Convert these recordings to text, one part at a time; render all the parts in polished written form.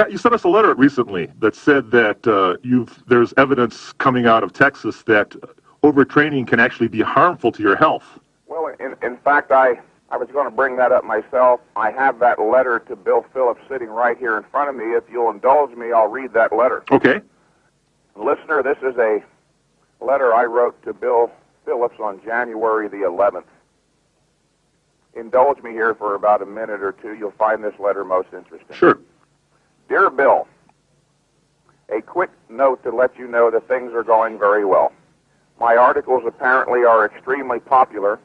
you sent us a letter recently that said that there's evidence coming out of Texas that overtraining can actually be harmful to your health. Well, in fact, I was going to bring that up myself. I have that letter to Bill Phillips sitting right here in front of me. If you'll indulge me, I'll read that letter. Okay. Listener, this is a letter I wrote to Bill Phillips on January the 11th. Indulge me here for about a minute or two. You'll find this letter most interesting. Sure. Dear Bill, a quick note to let you know that things are going very well. My articles apparently are extremely popular,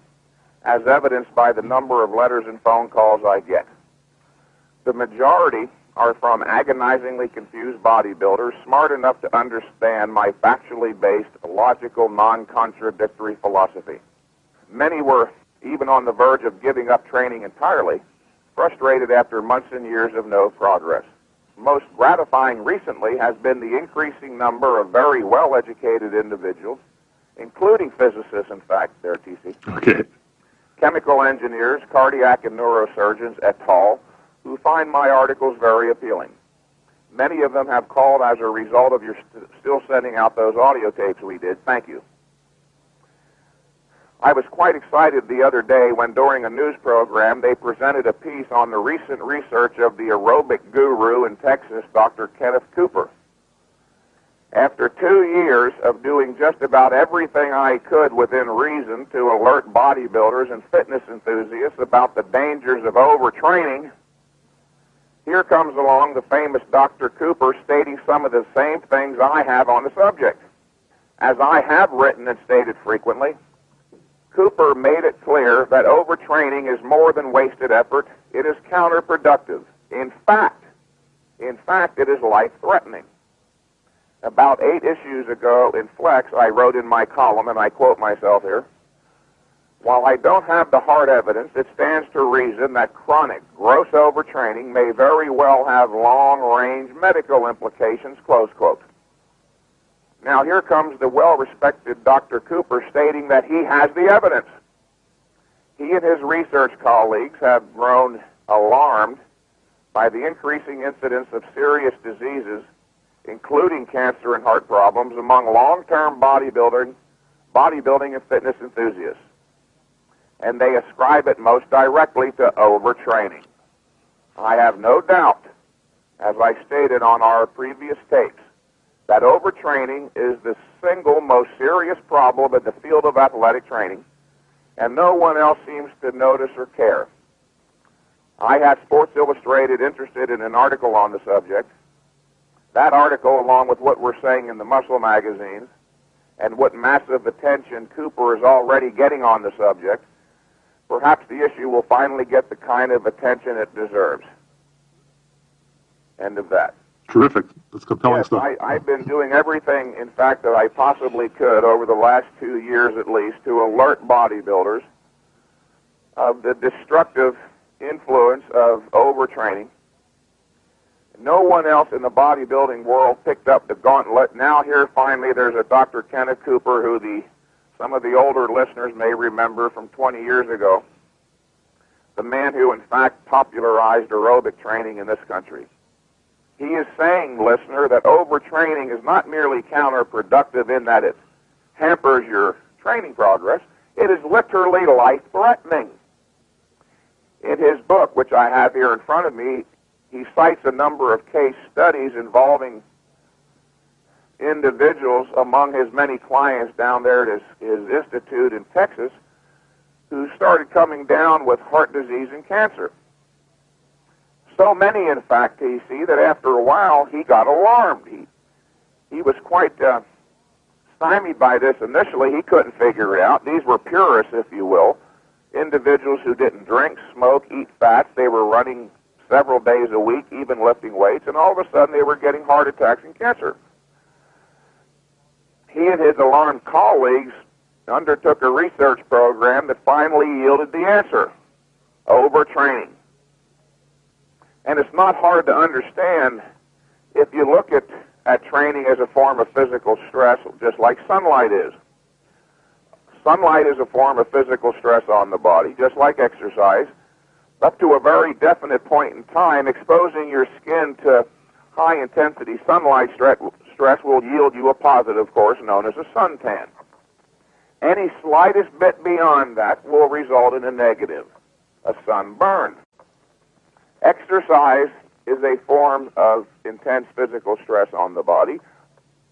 as evidenced by the number of letters and phone calls I get. The majority are from agonizingly confused bodybuilders smart enough to understand my factually based, logical, non-contradictory philosophy. Many were even on the verge of giving up training entirely, frustrated after months and years of no progress. Most gratifying recently has been the increasing number of very well-educated individuals, including physicists, in fact, there, TC. Okay. Chemical engineers, cardiac and neurosurgeons, et al., who find my articles very appealing. Many of them have called as a result of your still sending out those audio tapes we did. Thank you. I was quite excited the other day when during a news program they presented a piece on the recent research of the aerobic guru in Texas, Dr. Kenneth Cooper. After 2 years of doing just about everything I could within reason to alert bodybuilders and fitness enthusiasts about the dangers of overtraining, here comes along the famous Dr. Cooper stating some of the same things I have on the subject. As I have written and stated frequently, Cooper made it clear that overtraining is more than wasted effort. It is counterproductive. In fact, it is life-threatening. About 8 issues ago in Flex, I wrote in my column, and I quote myself here, while I don't have the hard evidence, it stands to reason that chronic, gross overtraining may very well have long-range medical implications, close quote. Now here comes the well-respected Dr. Cooper stating that he has the evidence. He and his research colleagues have grown alarmed by the increasing incidence of serious diseases, including cancer and heart problems, among long-term bodybuilding and fitness enthusiasts. And they ascribe it most directly to overtraining. I have no doubt, as I stated on our previous tapes, that overtraining is the single most serious problem in the field of athletic training, and no one else seems to notice or care. I had Sports Illustrated interested in an article on the subject. That article, along with what we're saying in the muscle magazines, and what massive attention Cooper is already getting on the subject, perhaps the issue will finally get the kind of attention it deserves. End of that. Terrific. That's compelling stuff. I've been doing everything, in fact, that I possibly could over the last 2 years at least to alert bodybuilders of the destructive influence of overtraining. No one else in the bodybuilding world picked up the gauntlet. Now here finally there's a Dr. Kenneth Cooper who some of the older listeners may remember from 20 years ago, the man who in fact popularized aerobic training in this country. He is saying, listener, that overtraining is not merely counterproductive in that it hampers your training progress, it is literally life-threatening. In his book, which I have here in front of me, he cites a number of case studies involving individuals among his many clients down there at his institute in Texas who started coming down with heart disease and cancer. So many, in fact, TC, that after a while he got alarmed. He was quite stymied by this initially. He couldn't figure it out. These were purists, if you will, individuals who didn't drink, smoke, eat fats. They were running several days a week, even lifting weights, and all of a sudden they were getting heart attacks and cancer. He and his alarmed colleagues undertook a research program that finally yielded the answer: overtraining. And it's not hard to understand if you look at training as a form of physical stress, just like sunlight is. Sunlight is a form of physical stress on the body, just like exercise, up to a very definite point in time, exposing your skin to high-intensity sunlight stress will yield you a positive course known as a suntan. Any slightest bit beyond that will result in a negative, a sunburn. Exercise is a form of intense physical stress on the body.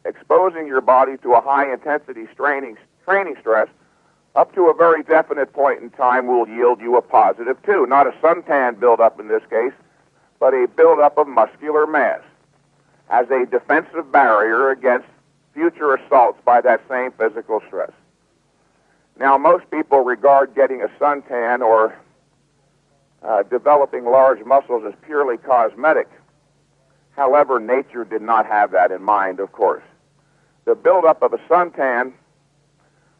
Exposing your body to a high-intensity training stress up to a very definite point in time will yield you a positive too. Not a suntan buildup in this case, but a buildup of muscular mass as a defensive barrier against future assaults by that same physical stress. Now, most people regard getting a suntan or developing large muscles as purely cosmetic. However, nature did not have that in mind, of course. The buildup of a suntan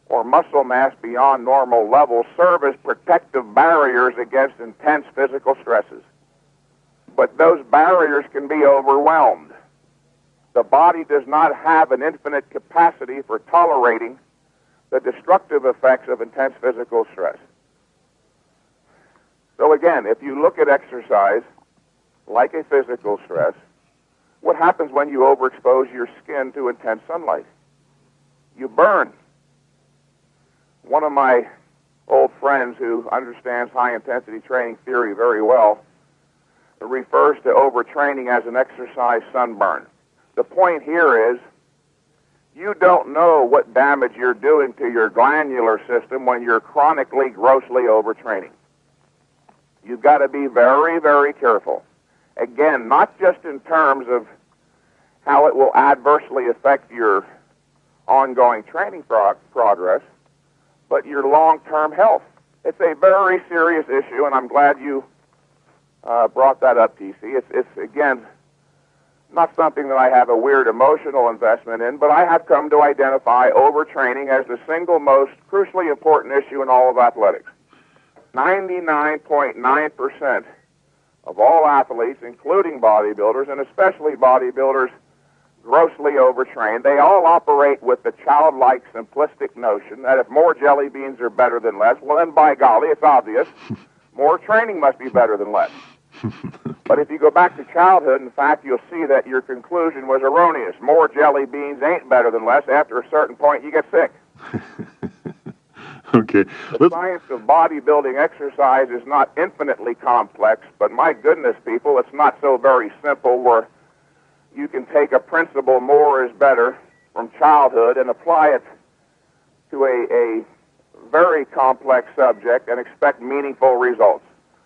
or muscle mass beyond normal levels serve as protective barriers against intense physical stresses. But those barriers can be overwhelmed. The body does not have an infinite capacity for tolerating the destructive effects of intense physical stress. So again, if you look at exercise like a physical stress, what happens when you overexpose your skin to intense sunlight? You burn. One of my old friends who understands high-intensity training theory very well refers to overtraining as an exercise sunburn. The point here is you don't know what damage you're doing to your glandular system when you're chronically, grossly overtraining. You've got to be very, very careful. Again, not just in terms of how it will adversely affect your ongoing training progress, but your long-term health. It's a very serious issue, and I'm glad you brought that up, TC. It's, again, not something that I have a weird emotional investment in, but I have come to identify overtraining as the single most crucially important issue in all of athletics. 99.9% of all athletes, including bodybuilders, and especially bodybuilders grossly overtrained, they all operate with the childlike, simplistic notion that if more jelly beans are better than less, well then, by golly, it's obvious, more training must be better than less. But if you go back to childhood, in fact, you'll see that your conclusion was erroneous. More jelly beans ain't better than less. After a certain point, you get sick. Okay. The science of bodybuilding exercise is not infinitely complex, but my goodness, people, it's not so very simple where you can take a principle, more is better, from childhood and apply it to a very complex subject and expect meaningful results.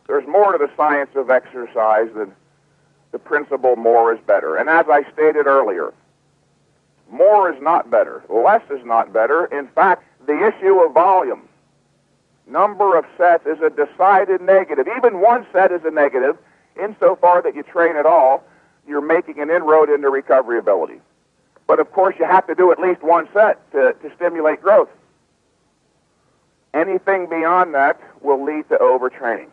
There's more to the science of exercise than the principle more is better. And as I stated earlier, more is not better. Less is not better. In fact, the issue of volume, number of sets, is a decided negative. Even one set is a negative insofar that you train at all. You're making an inroad into recovery ability. But of course, you have to do at least one set to stimulate growth. Anything beyond that will lead to overtraining.